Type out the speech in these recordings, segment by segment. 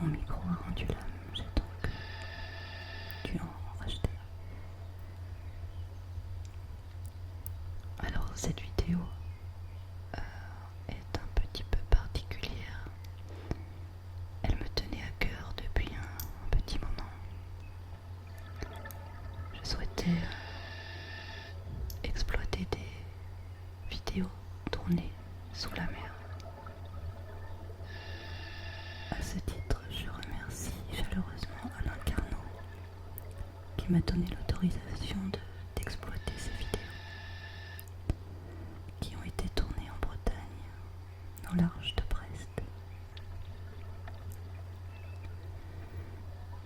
Mon micro a rendu l'âme, j'ai donc dû en racheter. Alors cette vidéo est un petit peu particulière. Elle me tenait à cœur depuis un petit moment. Je souhaitais exploiter des vidéos tournées sous la mer. À ce titre, je remercie chaleureusement Alain Carnot qui m'a donné l'autorisation d'exploiter ces vidéos qui ont été tournées en Bretagne, dans l'Arche de Brest.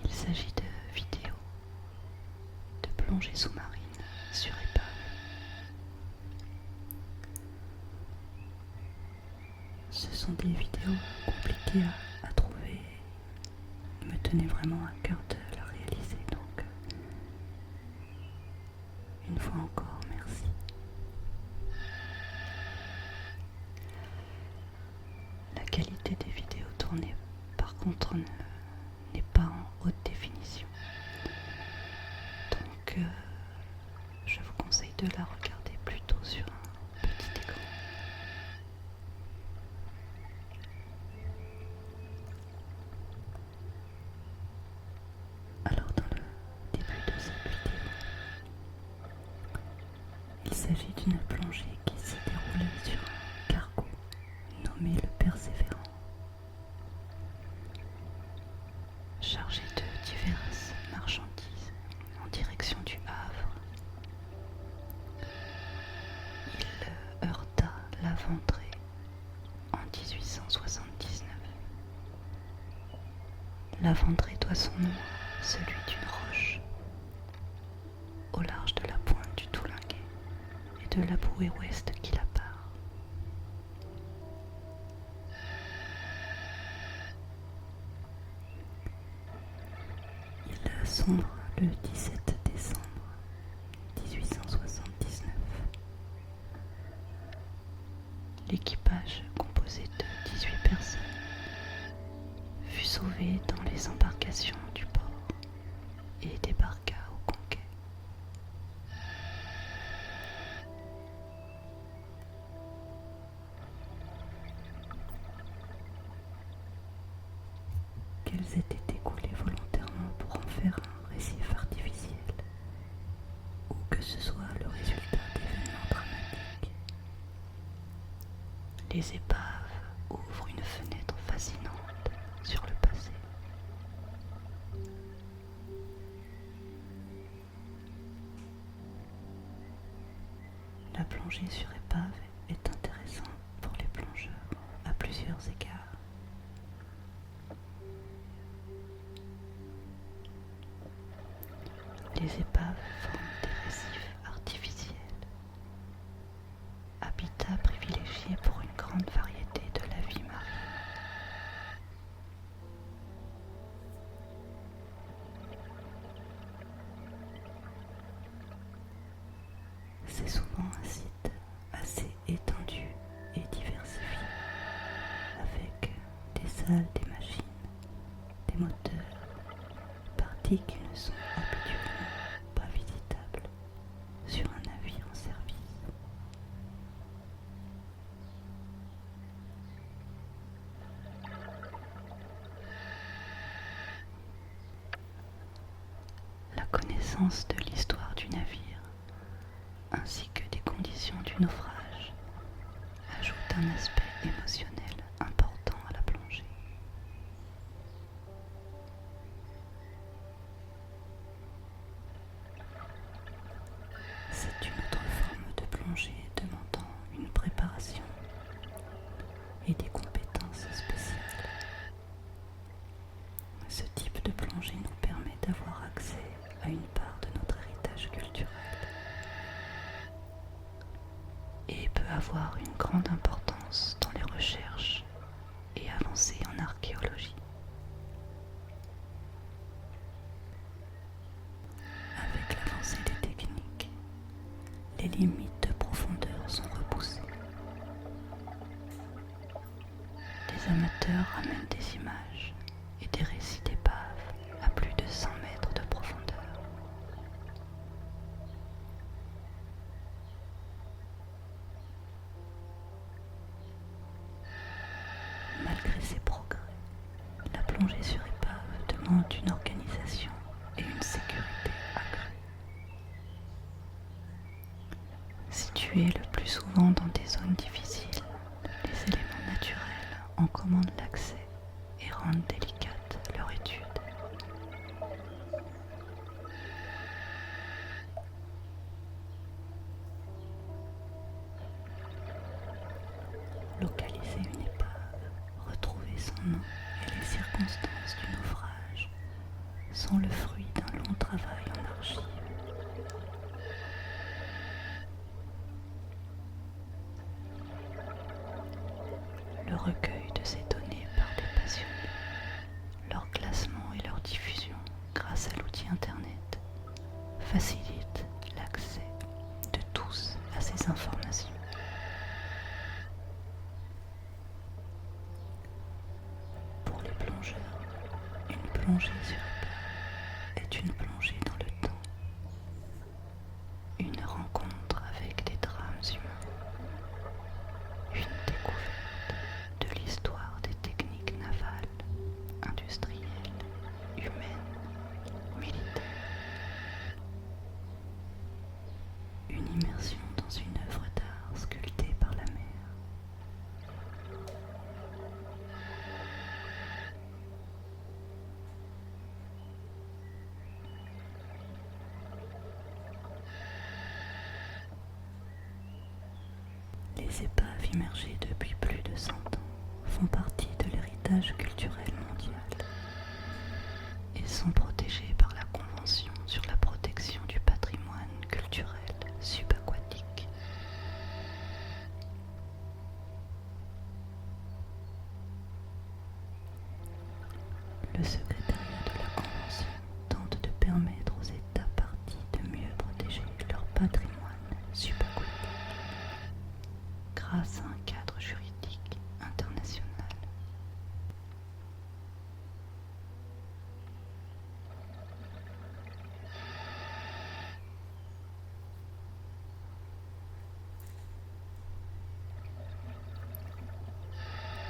Il s'agit de vidéos de plongée sous-marine sur épave. Ce sont des vidéos compliquées à trouver. Il me tenait vraiment à cœur de la réaliser, donc une fois encore, merci. La qualité des vidéos tournées, par contre, n'est pas en haute définition. Donc, je vous conseille de la regarder plutôt sur un petit écran. Alors, dans le début de cette vidéo, il s'agit d'une plongée qui s'est déroulée sur un cargo nommé le Persévérant, chargé de diverses marchandises en direction du Havre. Il heurta la Vendée en 1879. La Vendée doit son nom à celui d'une roche au large de la pointe du Toulinguet et de la bouée ouest qui la part. Il sombre le 17 décembre 1879. L'équipage, composé de 18 personnes, fut sauvé dans les embarcations du port et débarqua au Conquet. Qu'elles aient été coulées volontairement pour en faire un récif artificiel, ou que ce soit le résultat d'événements dramatiques. Les épaves ouvrent une fenêtre fascinante sur le passé. La plongée sur épave est intéressante pour les plongeurs à plusieurs égards. Les épaves forment des récifs artificiels, habitat privilégié pour une grande variété de la vie marine. C'est souvent un site assez étendu et diversifié, avec des salles, des machines, des moteurs, parties qui ne sont habituellement pas visitables sur un navire en service. La connaissance de l'histoire du navire ainsi que des conditions du naufrage ajoute un aspect émotionnel important à la plongée. C'est une autre forme de plongée demandant une préparation et des compétences spéciales. Ce type de plongée nous permet d'avoir accès à une part de notre héritage culturel et peut avoir une grande importance dans les recherches et avancées en archéologie. Avec l'avancée des techniques, les limites de profondeur sont repoussées. Les amateurs ramènent des images et des plongée sur épave demande une organisation et une sécurité accrue. Situés le plus souvent dans des zones difficiles, les éléments naturels en commandent l'accès et rendent délicate leur étude. Localiser une épave, retrouver son nom et les circonstances du naufrage sont le fruit d'un long travail en archives. Le recueil de ces données par des passionnés, leur classement et leur diffusion grâce à l'outil Internet facilite l'accès de tous à ces informations. Pour les plongeurs, une plongée sur épave est une plongée dans le temps, une rencontre avec des drames humains, une découverte de l'histoire des techniques navales, industrielles, humaines, militaires, une immersion dans une œuvre d'art sculptée par la mer. Les épaves immergées depuis plus de 100 ans font partie de l'héritage culturel mondial et sont protégées par la Convention sur la protection du patrimoine culturel subaquatique. Le secrétariat de la Convention tente de permettre aux États parties de mieux protéger leur patrimoine subaquatique grâce à un cadre juridique international.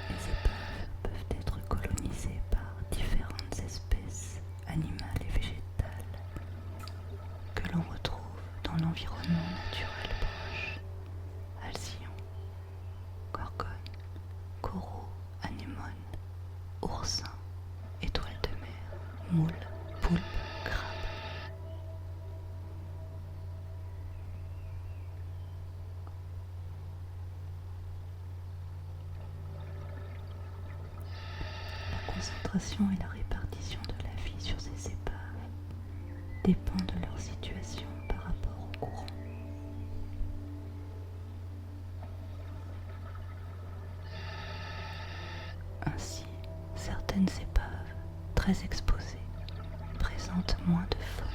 Les épaves peuvent être colonisées par différentes espèces animales et végétales que l'on retrouve dans l'environnement naturel proche. Alcyon, gorgone, coraux, anémones, oursins, étoiles de mer, moules, poulpes, crabes. La concentration et la répartition de la vie sur ces épaves dépend de leur situation par rapport au courant. Ainsi, certaines épaves, très exposées, présentent moins de faune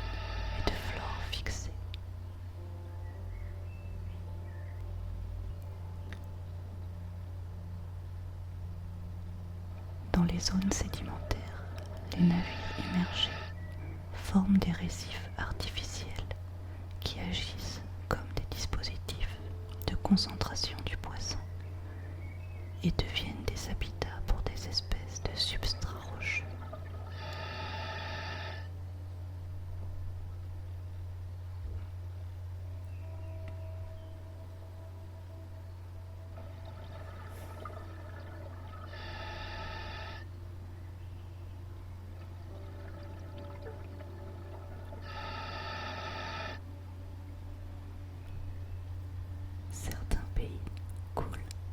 et de flore fixée. Dans les zones sédimentaires, les navires immergés forment des récifs artificiels qui agissent comme des dispositifs de concentration du poisson et deviennent des habitats pour des espèces de substrats rocheux. Certains pays coulent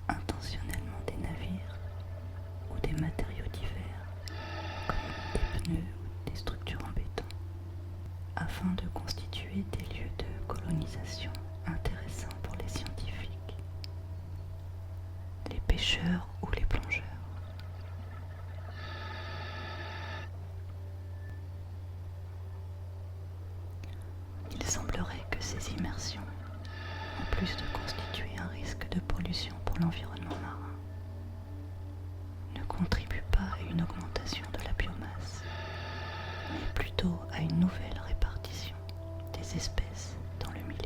intentionnellement des navires ou des matériaux divers, comme des pneus ou des structures en béton, afin de constituer des lieux de colonisation intéressants pour les scientifiques, les pêcheurs ou les plongeurs. Il semblerait que ces immersions, en plus de constituer un risque de pollution pour l'environnement marin, ne contribuent pas à une augmentation de la biomasse, mais plutôt à une nouvelle répartition des espèces dans le milieu.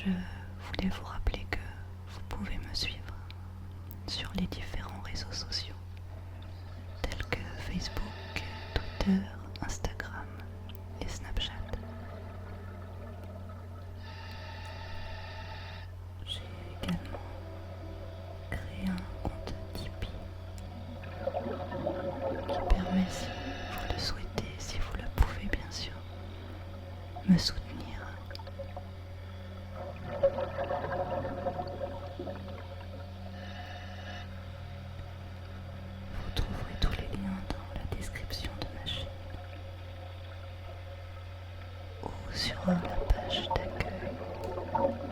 Je voulais vous rappeler que vous pouvez me suivre sur les différents réseaux sociaux tels que Facebook, Twitter, Instagram et Snapchat. J'ai également créé un compte Tipeee qui permet, si vous le souhaitez, si vous le pouvez bien sûr, me soutenir. Vous trouverez tous les liens dans la description de ma chaîne ou sur la page d'accueil.